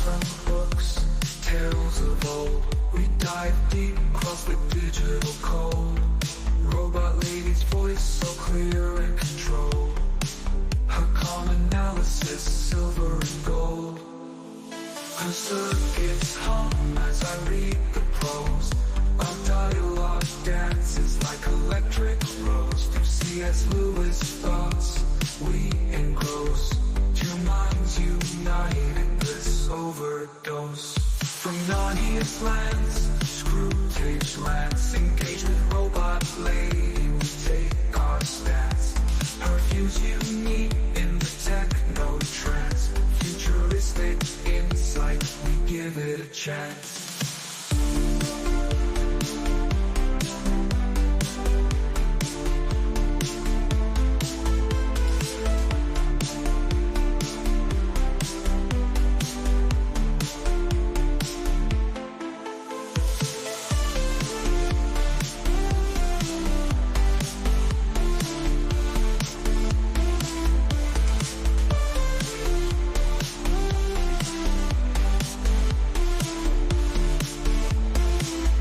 from books, tales of old. We dive deep across the digital code. Robot lady's voice so clear and controlled. Her calm analysis, silver and gold. Her circuits hum as I read the prose. Our dialogue dances like electric rose. Through C.S. Lewis thoughts we engross. Two minds unite in this overdose. From Narnia's lands, Screwtape's lance. Engage with robot lady, we take our stance. Her views unique in the techno trance. Futuristic insight, we give it a chance.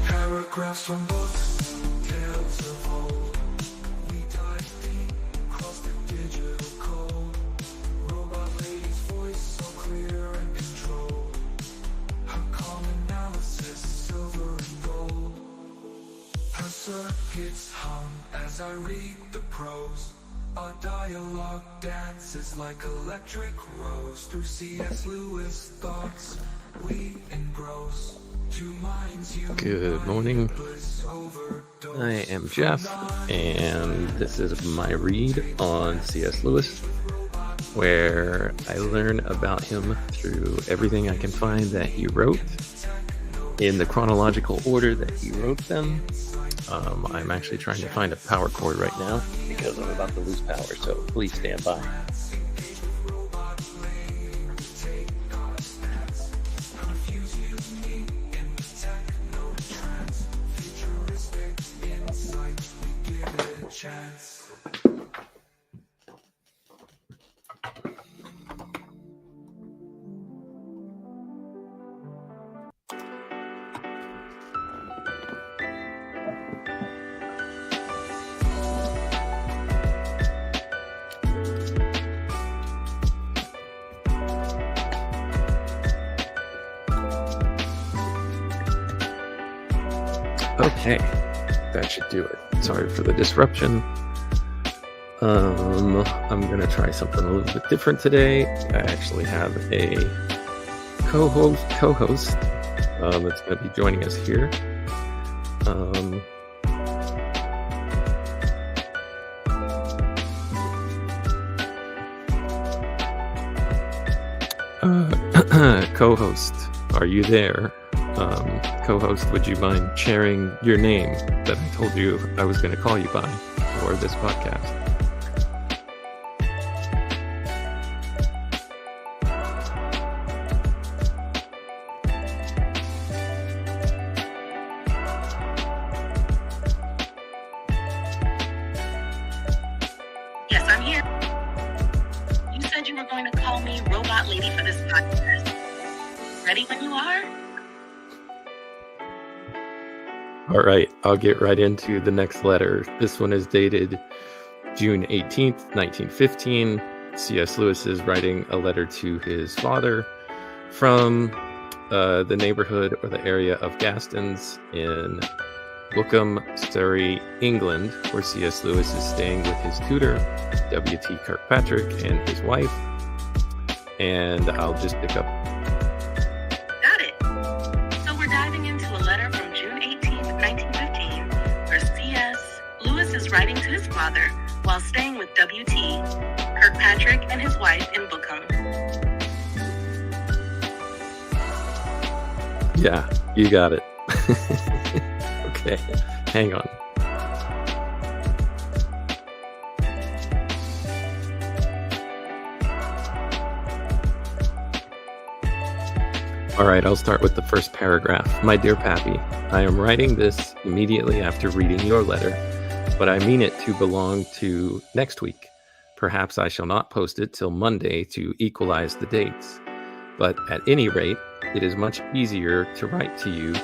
Paragraphs from books, tales of old. We dive deep across the digital code. Robot lady's voice so clear and controlled. Her calm analysis, silver and gold. Her circuits hum as I read the prose. Our dialogue dances like electric rose. Through C.S. Lewis thoughts we engross. Good morning. I am Jeff, and this is my read on C.S. Lewis, where I learn about him through everything I can find that he wrote in the chronological order that he wrote them. I'm actually trying to find a power cord right now because I'm about to lose power, so please stand by. Chance. Okay, that should do it. Sorry for the disruption. I'm gonna try something a little bit different today. I actually have a co-host that's gonna be joining us here. Co-host, are you there? Co-host, would you mind sharing your name that I told you I was going to call you by for this podcast? Yes, I'm here. You said you were going to call me Robot Lady for this podcast. Ready when you are? All right, I'll get right into the next letter. This one is dated June 18th, 1915. C.S. Lewis is writing a letter to his father from the neighborhood or the area of Gastons in Bookham, Surrey, England, where C.S. Lewis is staying with his tutor, W.T. Kirkpatrick, and his wife. And I'll just pick up. Got it. So we're diving into a letter from June 18th, 1915, where C.S. Lewis is writing to his father while staying with W.T. Kirkpatrick and his wife in Bookham. Yeah, you got it. Okay, hang on. All right, I'll start with the first paragraph. My dear Pappy, I am writing this immediately after reading your letter, but I mean it to belong to next week. Perhaps I shall not post it till Monday to equalize the dates. but at any rate, it is much easier to write to you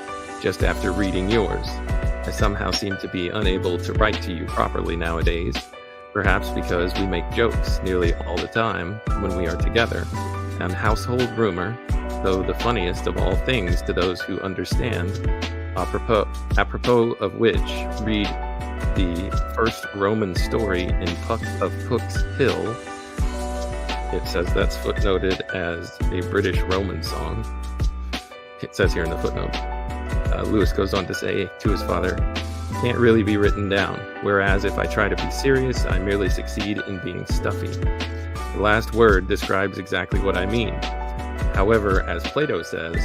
just after reading yours. I somehow seem to be unable to write to you properly nowadays, perhaps because we make jokes nearly all the time when we are together, and household rumor, though the funniest of all things to those who understand, apropos of which, read the first Roman story in Puck of Pook's Hill. It says that's footnoted as a British Roman song. It says here in the footnote. Lewis goes on to say to his father, "Can't really be written down, whereas if I try to be serious, I merely succeed in being stuffy. The last word describes exactly what I mean. However, as Plato says,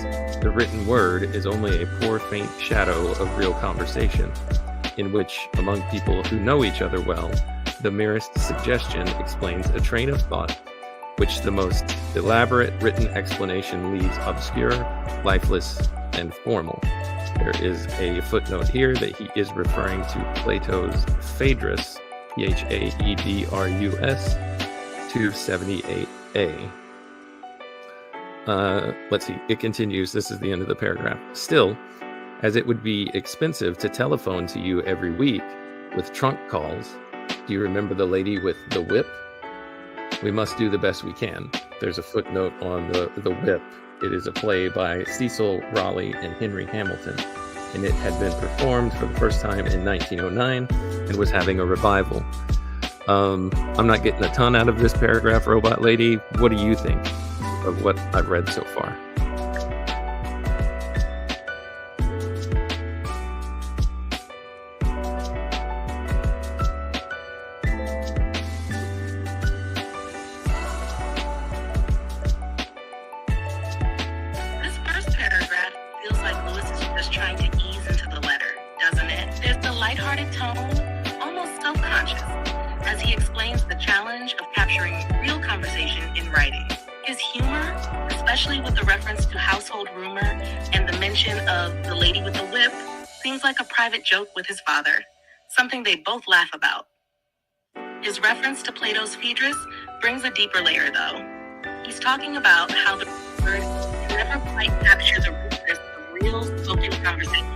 the written word is only a poor faint shadow of real conversation, in which, among people who know each other well, the merest suggestion explains a train of thought, which the most elaborate written explanation leaves obscure, lifeless, and formal." There is a footnote here that he is referring to Plato's Phaedrus, Phaedrus, 278a. Let's see, it continues. This is the end of the paragraph. "Still, as it would be expensive to telephone to you every week with trunk calls, do you remember the lady with the whip? We must do the best we can." There's a footnote on the whip. It is a play by Cecil Raleigh and Henry Hamilton, and it had been performed for the first time in 1909 and was having a revival. I'm not getting a ton out of this paragraph, Robot Lady. What do you think of what I've read so far? This first paragraph feels like Lewis is just trying to ease into the letter, doesn't it? There's a lighthearted tone, almost self-conscious, as he explains the challenge of capturing real conversation in writing. His humor, especially with the reference to household rumor and the mention of the lady with the whip, seems like a private joke with his father, something they both laugh about. His reference to Plato's Phaedrus brings a deeper layer, though. He's talking about how the word can never quite capture the richness of real spoken conversation,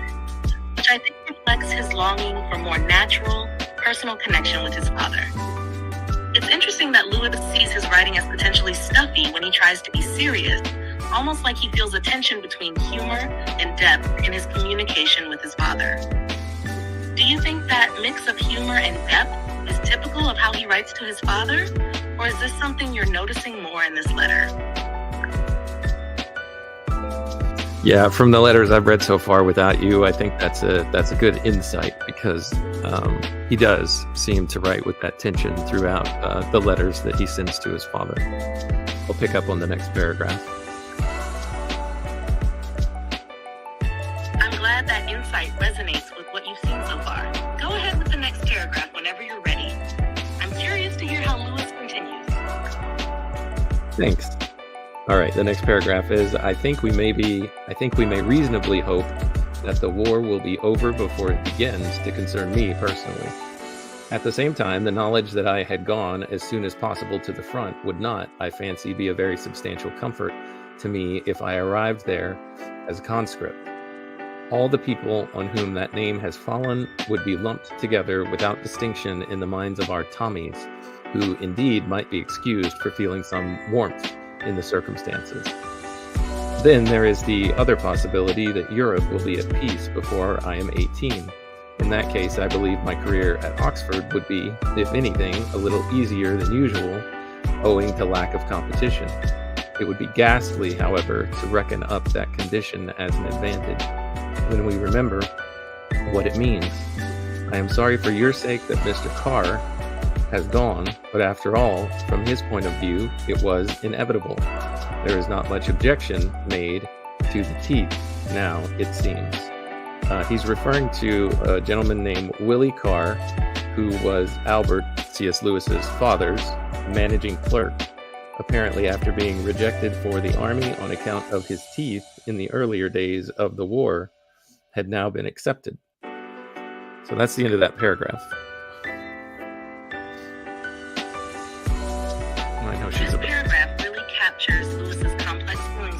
which I think reflects his longing for more natural, personal connection with his father. It's interesting that Lewis sees his writing as potentially stuffy when he tries to be serious, almost like he feels a tension between humor and depth in his communication with his father. Do you think that mix of humor and depth is typical of how he writes to his father, or is this something you're noticing more in this letter? Yeah, from the letters I've read so far without you, I think that's a good insight, because he does seem to write with that tension throughout the letters that he sends to his father. We'll pick up on the next paragraph. I'm glad that insight resonates with what you've seen so far. Go ahead with the next paragraph whenever you're ready. I'm curious to hear how Lewis continues. Thanks. All right, the next paragraph is, I think we may reasonably hope that the war will be over before it begins to concern me personally. At the same time, the knowledge that I had gone as soon as possible to the front would not, I fancy, be a very substantial comfort to me if I arrived there as a conscript. All the people on whom that name has fallen would be lumped together without distinction in the minds of our Tommies, who indeed might be excused for feeling some warmth in the circumstances. Then there is the other possibility that Europe will be at peace before I am 18. In that case, I believe my career at Oxford would be, if anything, a little easier than usual, owing to lack of competition. It would be ghastly, however, to reckon up that condition as an advantage, when we remember what it means. I am sorry for your sake that Mr. Carr has gone, but after all, from his point of view, it was inevitable. There is not much objection made to the teeth now, it seems. He's referring to a gentleman named Willie Carr, who was Albert, C.S. Lewis's father's, managing clerk, apparently after being rejected for the army on account of his teeth in the earlier days of the war, had now been accepted. So that's the end of that paragraph. I know she's This paragraph really captures Lewis's complex feelings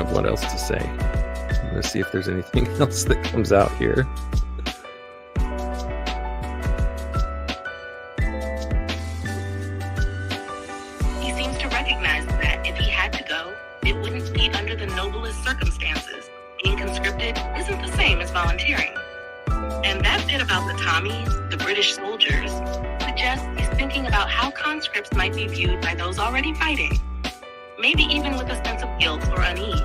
of what else to say. I'm going to see if there's anything else that comes out here. He seems to recognize that if he had to go, it wouldn't be under the noblest circumstances. Being conscripted isn't the same as volunteering. And that bit about the Tommies, the British soldiers, suggests he's thinking about how conscripts might be viewed by those already fighting, maybe even with a sense of guilt or unease.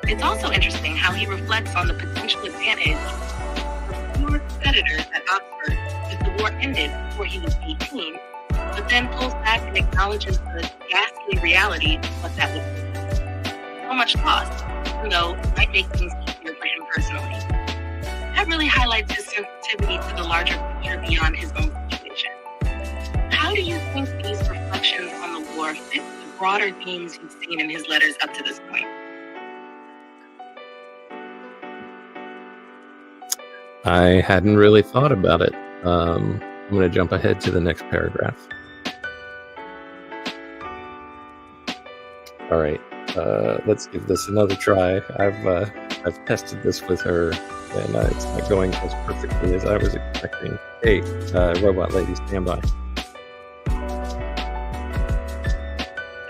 It's also interesting how he reflects on the potential advantage of fewer competitors at Oxford if the war ended before he was 18, but then pulls back and acknowledges the ghastly reality of what that would be. So much loss, even though it might make things easier for him personally. That really highlights his sensitivity to the larger picture beyond his own situation. How do you think these reflections on the war fit the broader themes you've seen in his letters up to this point? I hadn't really thought about it. I'm going to jump ahead to the next paragraph. All right, let's give this another try. I've tested this with her, and it's not going as perfectly as I was expecting. Hey, robot lady, stand by.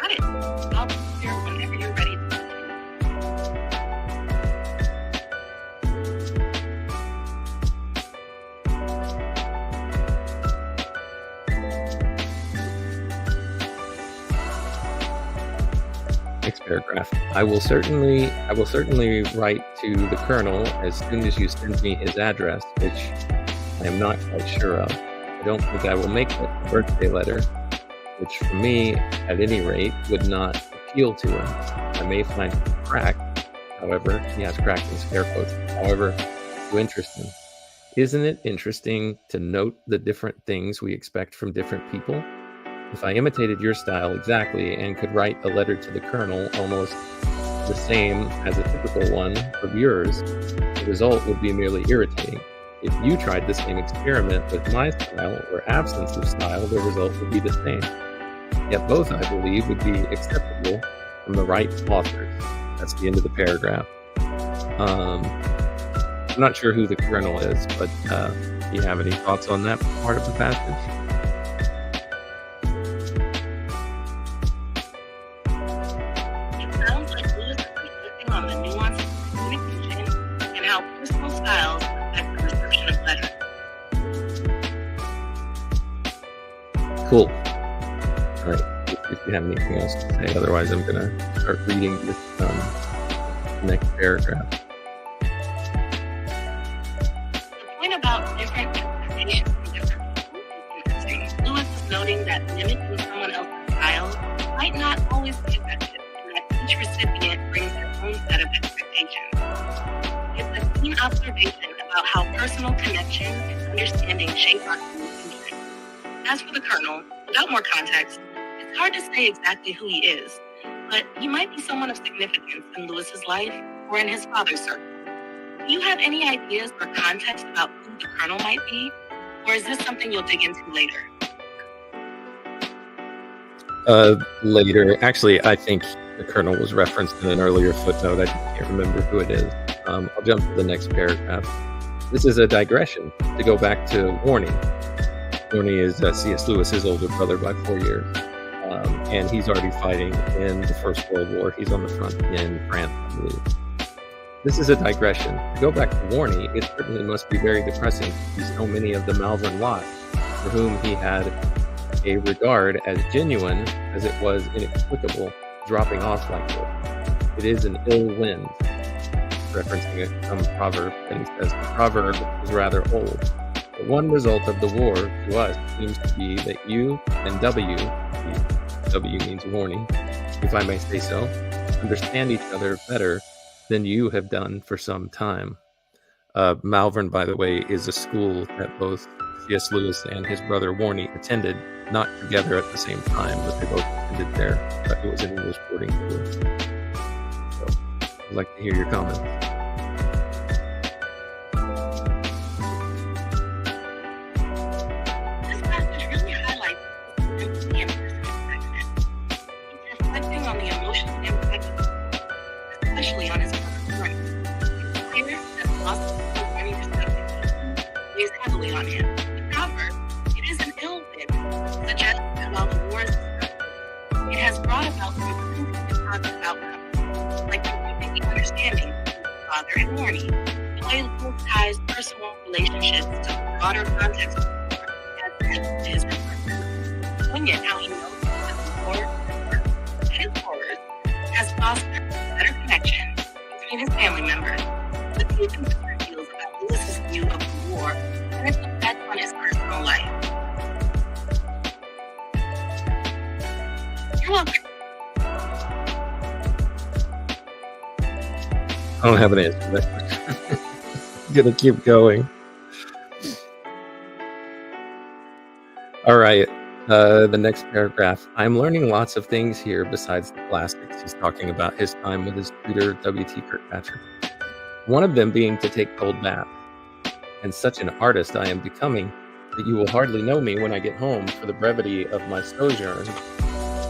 Got it. I'll be here whenever you're ready. Next paragraph. I will certainly write to the Colonel as soon as you send me his address, which I am not quite sure of. I don't think I will make it a birthday letter, which for me, at any rate, would not appeal to him. I may find him cracked, however, he has cracked in scare quotes, however, to interest him. Isn't it interesting to note the different things we expect from different people? If I imitated your style exactly and could write a letter to the Colonel almost the same as a typical one of yours, the result would be merely irritating. If you tried the same experiment with my style or absence of style, the result would be the same. Yet both, I believe, would be acceptable from the right authors. That's the end of the paragraph. I'm not sure who the Colonel is, but do you have any thoughts on that part of the passage? On the nuance of communication and how personal styles affect the reception of letters. Cool. All right. If you have anything else to say, otherwise I'm going to start reading this next paragraph. The point about different expectations from different people is interesting. Lewis is noting that mimicking someone else's style might not always be effective, and that each recipient brings their own set of expectations. It's a keen observation about how personal connection and understanding shape our interests. As for the Colonel, without more context, it's hard to say exactly who he is, but he might be someone of significance in Lewis's life or in his father's circle. Do you have any ideas or context about who the Colonel might be, or is this something you'll dig into later? Later. Actually, I think the Colonel was referenced in an earlier footnote. I can't remember who it is. I'll jump to the next paragraph. This is a digression to go back to Warney. Warney is C.S. Lewis's older brother by 4 years. And he's already fighting in the First World War. He's on the front in France, I believe. This is a digression. To go back to Warney, it certainly must be very depressing to see so many of the Malvern lot, for whom he had a regard as genuine as it was inexplicable, dropping off like this. It is an ill wind, referencing some proverb, and he says the proverb is rather old. But one result of the war to us seems to be that you and W means Warney, if I may say so, understand each other better than you have done for some time. Malvern, by the way, is a school that both C.S. Lewis and his brother Warney attended, not together at the same time, but they both attended there. It was an English boarding school. So, I'd like to hear your comments. This passage really highlights the empathy and personal connection. He's reflecting on the emotional impact of especially brought about some unintended positive outcomes, like improving the understanding between his father and Warnie, the way Lewis ties personal relationships to the broader context of the war has added to his perspective. Poignant how he knows that the war and his horrors has fostered a better connection between his family members. What do you think this reveals about Lewis's view of the war and its effect on his personal life? You're welcome. I don't have an answer to that question. Gonna keep going. All right. The next paragraph. I'm learning lots of things here besides the classics. He's talking about his time with his tutor, W.T. Kirkpatrick. One of them being to take cold baths. And such an artist I am becoming that you will hardly know me when I get home for the brevity of my sojourn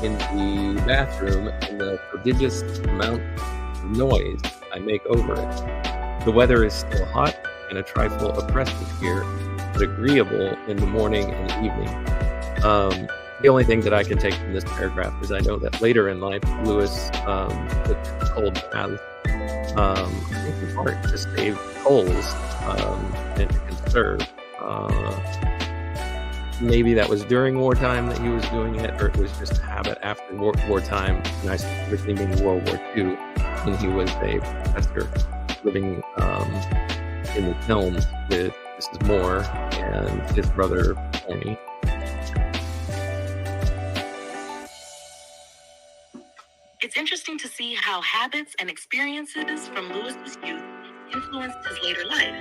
in the bathroom and the prodigious amount of noise I make over it. The weather is still hot and a trifle oppressive here, but agreeable in the morning and evening. The only thing that I can take from this paragraph is I know that later in life, Lewis took cold baths, I think in part to save coals and to conserve. Maybe that was during wartime that he was doing it, or it was just a habit after wartime, and I specifically mean World War II, when he was a professor living in the films with Mrs. Moore and his brother Tony. It's interesting to see how habits and experiences from Lewis's youth influenced his later life.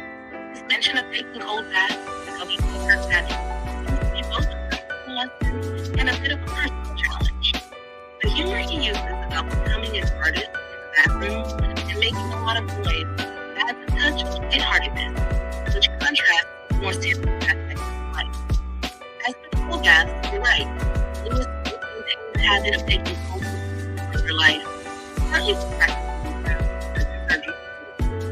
His mention of taking cold baths and W.T. Kirkpatrick seems to be both a practical lesson and a bit of a personal challenge. The humor he uses about becoming an artist in the bathroom and making a lot of noise adds a touch of lightheartedness, which contrasts with more serious aspects of life. As for the cold baths, you're right. Lewis maintained the habit of taking cold baths in your life, partly for practical.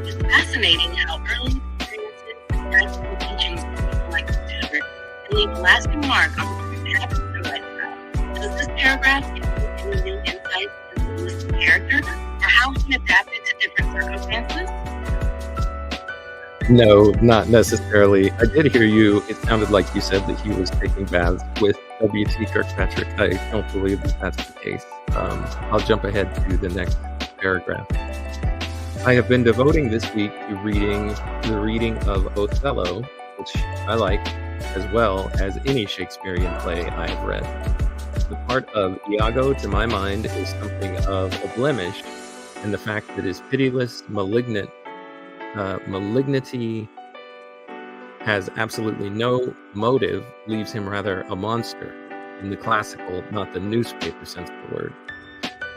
It's fascinating how early experiences and practical teachings of people like the tutor can leave a lasting mark on the habits and lifestyle. Does this paragraph give you any new insights into Lewis's character or how he adapted to different circumstances? No, not necessarily. I did hear you. It sounded like you said that he was taking baths with W.T. Kirkpatrick. I don't believe that that's the case. I'll jump ahead to the next paragraph. I have been devoting this week to the reading of Othello, which I like, as well as any Shakespearean play I have read. The part of Iago, to my mind, is something of a blemish, and the fact that his pitiless, malignity has absolutely no motive leaves him rather a monster, in the classical, not the newspaper sense of the word,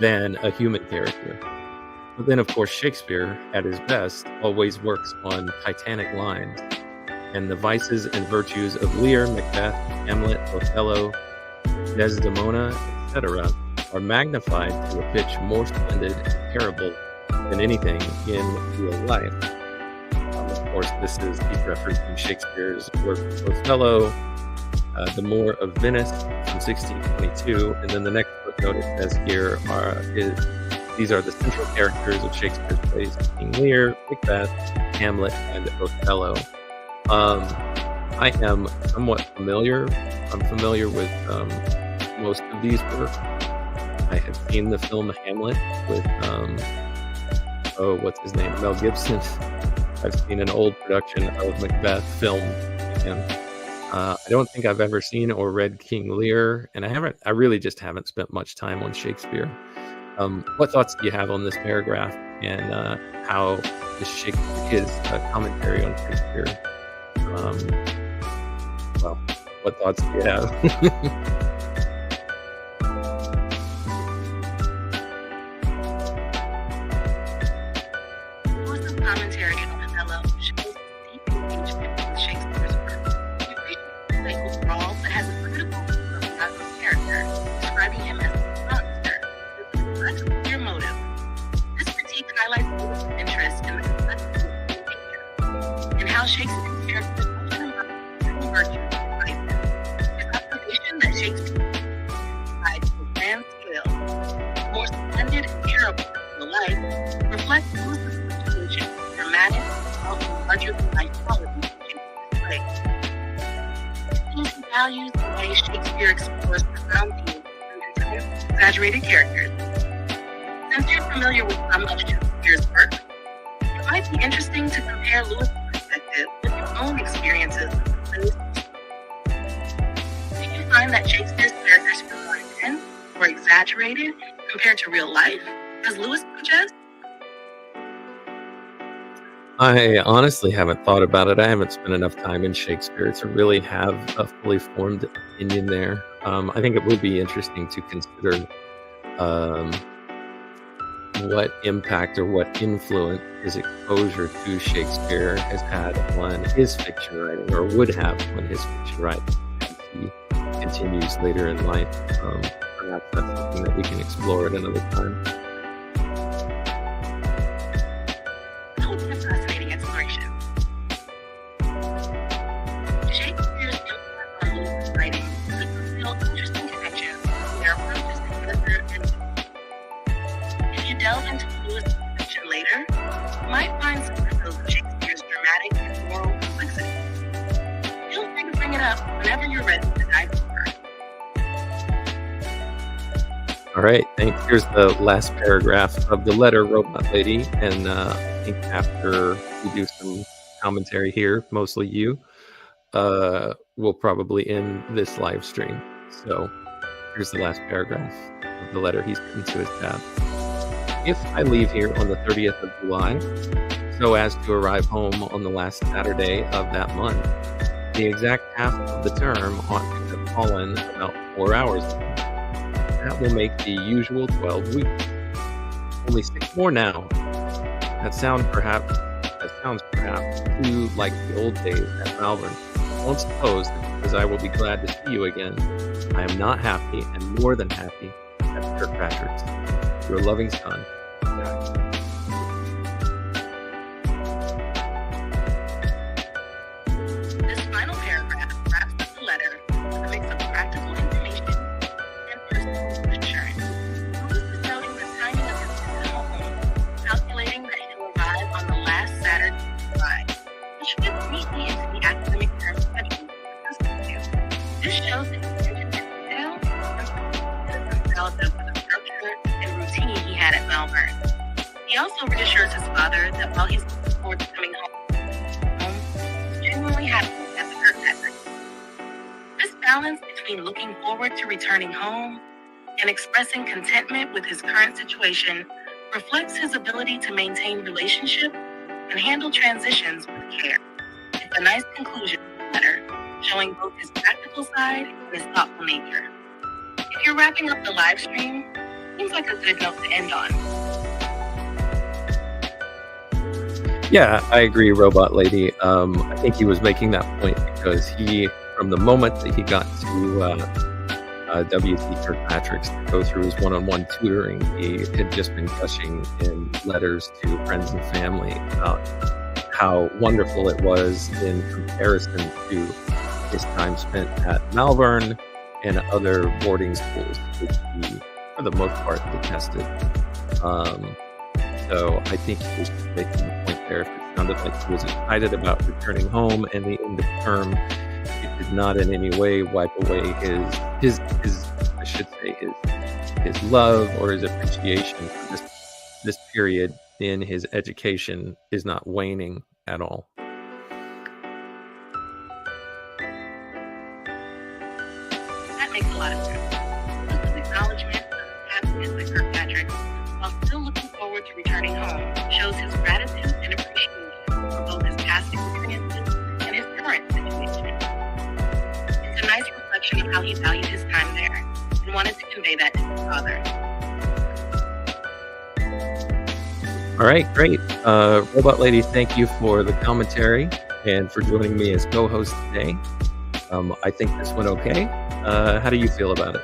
than a human character. But then, of course, Shakespeare, at his best, always works on Titanic lines, and the vices and virtues of Lear, Macbeth, Hamlet, Othello, Desdemona, etc., are magnified to a pitch more splendid and terrible than anything in real life. Of course, this is he's referencing Shakespeare's work Othello, The Moor of Venice from 1622, and then the next footnote it says here these are the central characters of Shakespeare's plays: King Lear, Macbeth, Hamlet, and Othello. I am somewhat familiar. I'm familiar with most of these works. I have seen the film Hamlet with what's his name, Mel Gibson. I've seen an old production of Macbeth film, and I don't think I've ever seen or read King Lear, and I really just haven't spent much time on Shakespeare. What thoughts do you have on this paragraph and how his commentary on Shakespeare? What thoughts do you have? Commentary on Othello shows deep engagement with Shakespeare's work. He appreciates the play overall, but has a critical view of Othello's character, describing him as a monster with a clear motive. This critique highlights Lewis's interest in the complexity of human nature and how Shakespeare's characters often embody virtues and vices. His observation that Shakespeare is tied to a grand scale values the way Shakespeare explores profound themes through intense, exaggerated characters. Since you're familiar with some of Shakespeare's work, it might be interesting to compare Lewis's perspective with your own experiences with the plays. Do you find that Shakespeare's characters feel more intense or exaggerated compared to real life, as Lewis suggests? I honestly haven't thought about it. I haven't spent enough time in Shakespeare to really have a fully formed opinion there. I think it would be interesting to consider what impact or what influence his exposure to Shakespeare has had on his fiction writing, or would have on his fiction writing as he continues later in life. Perhaps that's something that we can explore at another time. That would be a fascinating exploration. Shakespeare's influence on Lewis's writing could reveal interesting connections between their approaches to character and if you delve into Lewis's fiction later, you might find some echoes of Shakespeare's dramatic and moral complexity. Feel free to bring it up whenever you're ready to dive deeper. All right, thanks. Here's the last paragraph of the letter, Robot Lady. And I think after we do some commentary here, mostly you, we'll probably end this live stream. So here's the last paragraph of the letter he's written to his dad. If I leave here on the 30th of July, so as to arrive home on the last Saturday of that month, the exact half of the term ought to have fallen about 4 hours ago. That will make the usual 12 weeks. Only 6 more now. That sounds perhaps too like the old days at Malvern. Don't suppose that because I will be glad to see you again, I am not happy and more than happy at Kirkpatrick's. Your loving son, Jack. This final paragraph wraps up the letter with a mix of practical information and personal assurance. Lewis is noting the timing of his visit home, calculating that he'll arrive on the last Saturday of July, which fits neatly into the academic term schedule we're accustomed to. This shows that he attention to detail and developed with the structure and routine he had at Malvern. He also reassures his father that while he's looking forward to coming home, he's genuinely happy at the Kirkpatrick. This balance between looking forward to returning home and expressing contentment with his current situation reflects his ability to maintain relationship and handle transitions with care. It's a nice conclusion to the letter, showing both his practical side and his thoughtful nature. If you're wrapping up the live stream, seems like a good note to end on. Yeah, I agree, Robot Lady. I think he was making that point because he, from the moment that he got to W.T. Kirkpatrick's to go through his one-on-one tutoring, he had just been gushing in letters to friends and family about how wonderful it was in comparison to his time spent at Malvern and other boarding schools, which he, for the most part, detested. So I think he was making the point there. It sounded like he was excited about returning home and the end of term. It did not in any way wipe away his I should say his love or his appreciation for this period in his education is not waning at all. That makes a lot of sense. This is acknowledgement of his happiness at Kirkpatrick while still looking forward to returning home shows his gratitude and appreciation for both his past experiences and his current situation. It's a nice reflection of how he valued his time there and wanted to convey that to his father. All right, great. Robot Lady, thank you for the commentary and for joining me as co-host today. I think this went okay. How do you feel about it?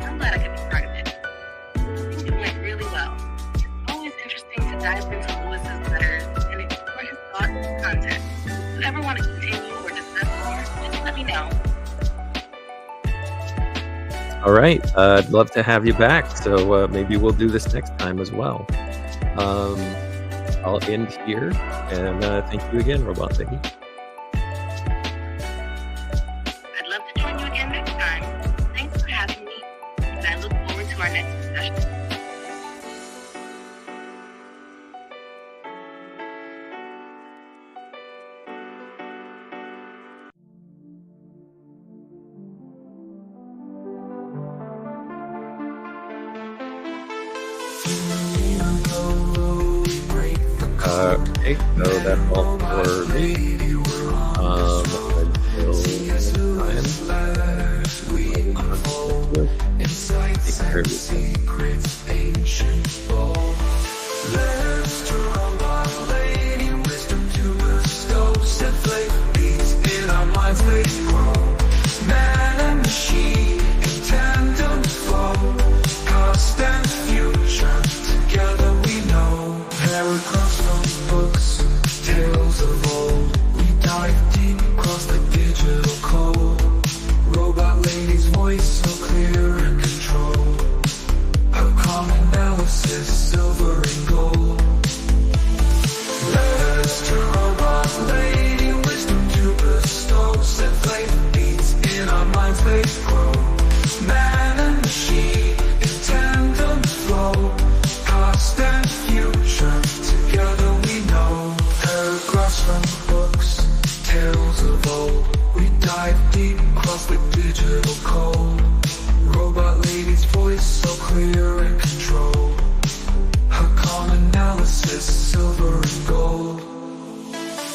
I'm glad I could be part of it. I think it went really well. It's always interesting to dive into Lewis's letters and explore his thoughts and content. If you ever want to continue or discuss more, just let me know. All right, I'd love to have you back. So maybe we'll do this next time as well. I'll end here, and thank you again, Robot Lady. our next discussion. Okay, so that's all for me.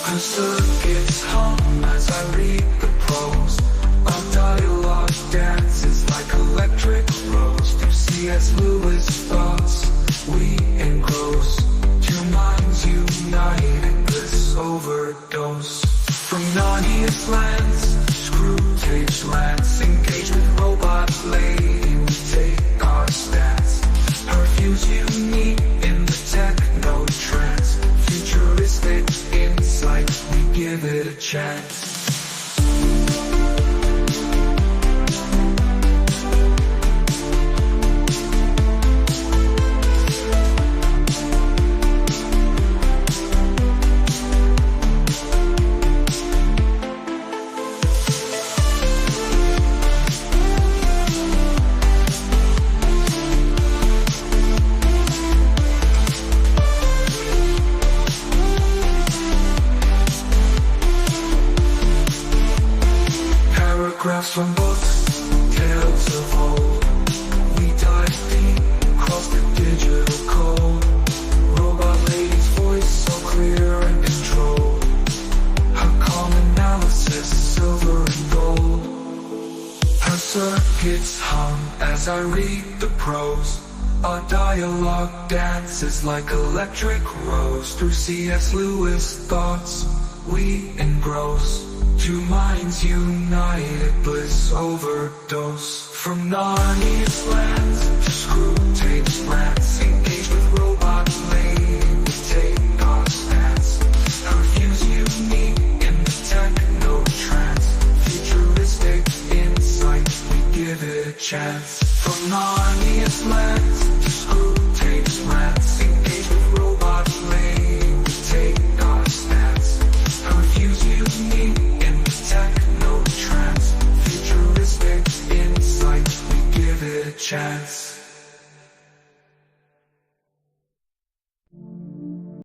Until next circuits hum as I read the prose. Our dialogue dances like electric rose. Through C.S. Lewis thoughts we engross. Two minds united, bliss overdose. From Narnia's lands, screw tapes lance. Engage with robot lady, we take our stance. Her views unique in the techno trance. Futuristic insight, we give it a chance. Paragraphs from books, tales of old. We dive deep, cross the digital code. Robot lady's voice so clear and controlled. Her calm analysis, silver and gold. Her circuits hum as I read the prose. Our dialogue dances like electric rose. Through C.S. Lewis thoughts we engross. Two minds united, bliss overdose. From Narnia's lands to screw tapes lance. Engage with robot lady, we take our stance. Her views unique in the techno trance. Futuristic insight, we give it a chance. From Narnia's lands to screw tapes lance.